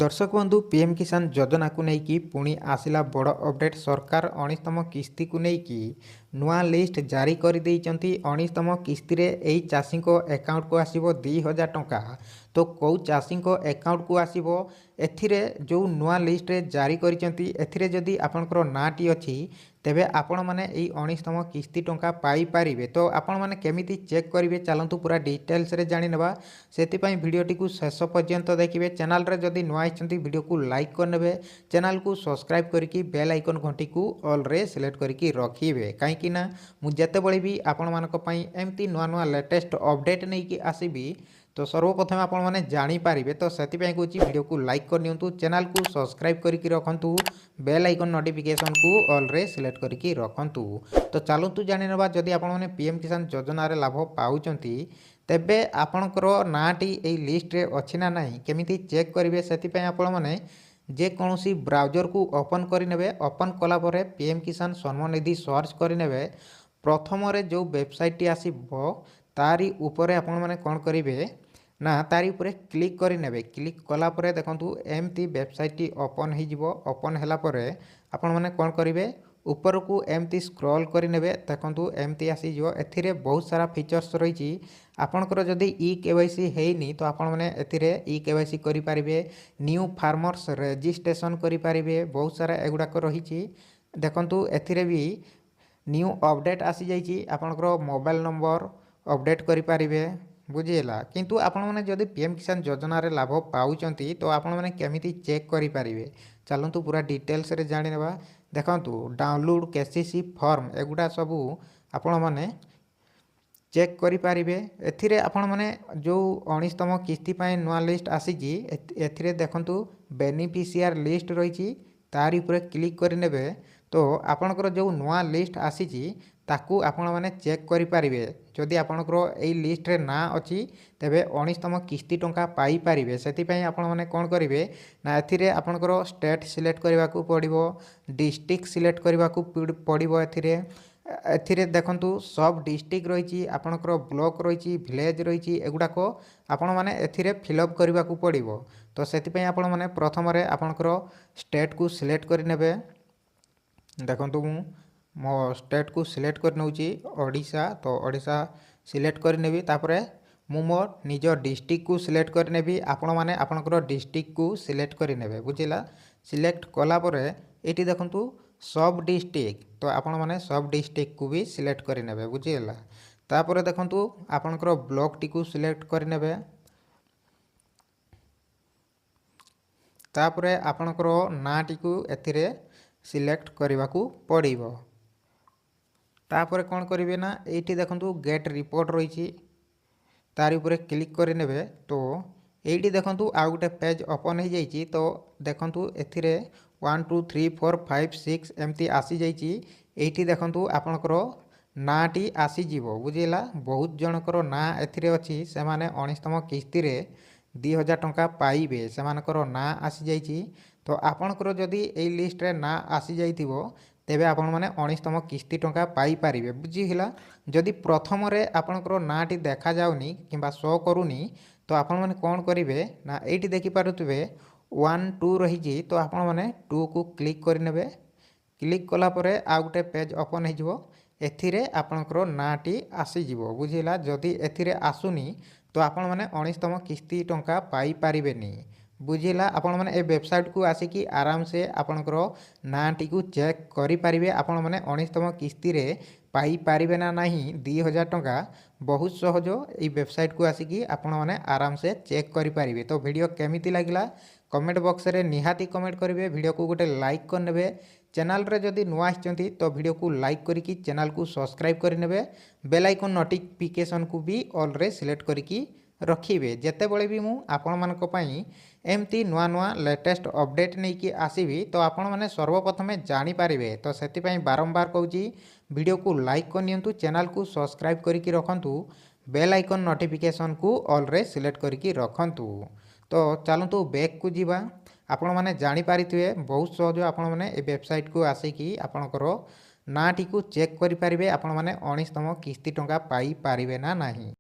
दर्शक बंधु पीएम किसान योजना को लेकिन पुणी आसला बड़ अपडेट। सरकार 19तम किस्ती को लेकिन नुआ लिस्ट जारी कर देइचंती। 19तम किस्ती रे एही चाषी को अकाउंट को आसीबो 2000 टंका। तो कौ चाषी को अकाउंट को आसीबो एथिरे जो नुआ लिस्ट रे जारी करिसंती एथिरे जदि आपनकर नाटी अछि तेबे आपण माने एही 19तम किस्ती टंका पाई पारिबे। तो आपण माने केमिति चेक करिवे चलंतु पूरा डिटेल्स रे जानि नेबा। सेति पई वीडियोटी को शेष पर्यंत देखिबे। चैनल रे जदि नुआ आइचंती वीडियो को लाइक करनेबे, चैनल को सब्सक्राइब करिकी बेल आइकन घंटी को ऑल रे सिलेक्ट करिकी रखिबे। काईकि ना मु जेतेबेले भी आपण मानक पई एमती नुआ नुआ लेटेस्ट अपडेट नै कि आसीबी तो सर्वप्रथम आपण माने जानि पारिबे। तो सेति पई कहूची वीडियो को लाइक कर नियंतु, चैनल को सब्सक्राइब करिकी रखंतु, बेल आइकन नोटिफिकेशन को ऑल रे सिलेक्ट करिकी रखंतु। तो चलंतु जानि नेबा जदि आपण माने पीएम किसान योजना रे लाभ पाउचंती तेबे आपणकर नाटी ए लिस्ट रे अछि ना नाही केमिति चेक करिवे। सेति पई आपण माने जे कोनोसी ब्राउजर को ओपन करि नेबे। ओपन कला परे पीएम किसान सम्मान निधि सर्च करि नेबे। प्रथम रे जो वेबसाइट टी आसीबो तारी ऊपर आपण माने कोन करिवे ना तारी ऊपर क्लिक करि नेबे। क्लिक कला परे देखंतु एमती वेबसाइट टी ओपन हे जिवो। ओपन हैला परे आपण माने कोन करिवे ऊपर को एमती स्क्रॉल करि नेबे। देखंतु एमती आसी जिवो। एथिरे बहुत सारा फीचर्स रहिछि। आपणकर जदि ई केवाईसी हेइनी तो आपण माने एथिरे ई केवाईसी करि पारिबे, न्यू फार्मर्स रजिस्ट्रेशन करि पारिबे। बहुत सारा एगुडा को रहिछि। देखंतु एथिरे भी न्यू अपडेट आसी जाइछि। आपणकर मोबाइल नंबर अपडेट करि पारिबे, बुझिला। किंतु आपण माने जदि पीएम किसान योजना रे लाभ पाउचंती तो आपण माने केमिति चेक करि पारिबे चलंतु पूरा डिटेल्स रे जानि नेबा। देखंतु डाउनलोड केसीसी फॉर्म एगुडा सबू आपण माने चेक करि पारिबे। एथिरे आपण माने जो 19तम किस्ती पय नुआ लिस्ट आसीजी एथिरे देखंतु बेनिफिशियर लिस्ट रहिछि। तारि ऊपर क्लिक करि नेबे तो आपणकर जो नुआ लिस्ट आसीजी ताकू आपण माने चेक करि पारिबे। जदि आपणकर एई लिस्ट रे ना अछि तेबे 19तम किस्ती टंका पाई पारिबे। सेति पय आपण माने कोन करिवे ना एथिरे आपणकर स्टेट सिलेक्ट करबाकू पड़िबो, डिस्ट्रिक्ट सिलेक्ट करबाकू पड़िबो। एथिरे देखंतु सब डिस्ट्रिक्ट रहिछि, आपणकर ब्लॉक रहिछि, विलेज रहिछि, एगुडाको आपण माने एथिरे फिलअप करबाकू पड़िबो। तो सेति पय आपण माने प्रथम रे आपणकर स्टेट को सिलेक्ट करि नेबे। देखंतु मो स्टेट को सिलेक्ट कर नउची ओडिशा। तो ओडिशा सिलेक्ट कर नेबी। तापरे मु मो निज डिस्ट्रिक्ट को सिलेक्ट कर नेबी। आपण माने आपणकर डिस्ट्रिक्ट को सिलेक्ट कर नेबे, बुझिला। सिलेक्ट कला परे एटी देखंतु सब डिस्ट्रिक्ट तो आपण माने सब डिस्ट्रिक्ट को भी सिलेक्ट कर नेबे, बुझिला। तापरे देखंतु आपणकर ब्लॉक टी को सिलेक्ट कर नेबे। तापरे आपणकर ना टी को एथिरे सिलेक्ट करबाकू पड़िबो। तापरे कोन करिवे ना एठी देखंतु गेट रिपोर्ट रहिछि, तारि ऊपर क्लिक करि नेबे। तो एठी देखंतु आ गुटे पेज ओपन हे जाइछि। तो देखंतु एथिरे 1 2 3 4 5 6 एमती आसी जाइछि। एठी देखंतु आपनकर नाटी आसी जीवो, बुझिला। बहुत जनकर ना एथिरे अछि। से माने 19तम किस्ती रे 2000 टंका पाइबे, सेमानकर ना आसी जाइछि। तो आपनकर जदि एई लिस्ट रे ना आसी जाइथिबो तेबे आपण माने 19तम किस्ती टंका पाई पारिबे, बुझिला। जदि प्रथम रे आपनकर नाटी देखा जाउनी किबा शो करूनी तो आपण माने कोन करिवे ना एठी देखि पारुतबे 1 2 रहिछि। तो आपण माने 2 को क्लिक करि नेबे। क्लिक कला परे आ गुटे पेज ओपन हे जिवो। एथिरे आपनकर नाटी आसी जिवो, बुझिला। जदि एथिरे आसुनी तो आपण माने 19तम किस्ती टंका पाई पारिबेनी, बुझिला। आपण माने ए वेबसाइट को आसिकी आराम से आपनकर नाटी को चेक करि पारिबे। आपण माने 19तम किस्ती रे पाई पारिबे ना नाही 2000 टंका बहुत सहज ए वेबसाइट को आसिकी आपण माने आराम से चेक करि पारिबे। तो वीडियो केमिति लागिला कमेंट बॉक्स रे निहाती कमेंट करिवे। वीडियो को गोटे लाइक कर नेबे। चैनल रे जदि नुआ आछंती तो वीडियो को लाइक करिकी चैनल को सब्सक्राइब कर नेबे। बेल आइकन नोटिफिकेशन को भी ऑल रे सिलेक्ट करिकी रखिबे। जेतेबेले भी मु आपण मानक पई एमती नुआ नुआ लेटेस्ट अपडेट नहीं कि आसीबी तो आपण माने सर्वप्रथमे जानि पारिबे। तो सेति पई बारंबार कहूची वीडियो को लाइक कर नियंतु, चैनल को सब्सक्राइब करिकी रखंतु, बेल आइकन नोटिफिकेशन को ऑल रे सिलेक्ट करिकी रखंतु। तो चलंतु बैक को जीवा। आपण माने जानि पारिथिबे बहुत सहज आपण माने ए वेबसाइट को आसीकी आपणकर नाटी को चेक करि पारिबे। आपण माने 19तम किस्ती टंका पाई पारिबे ना नाही।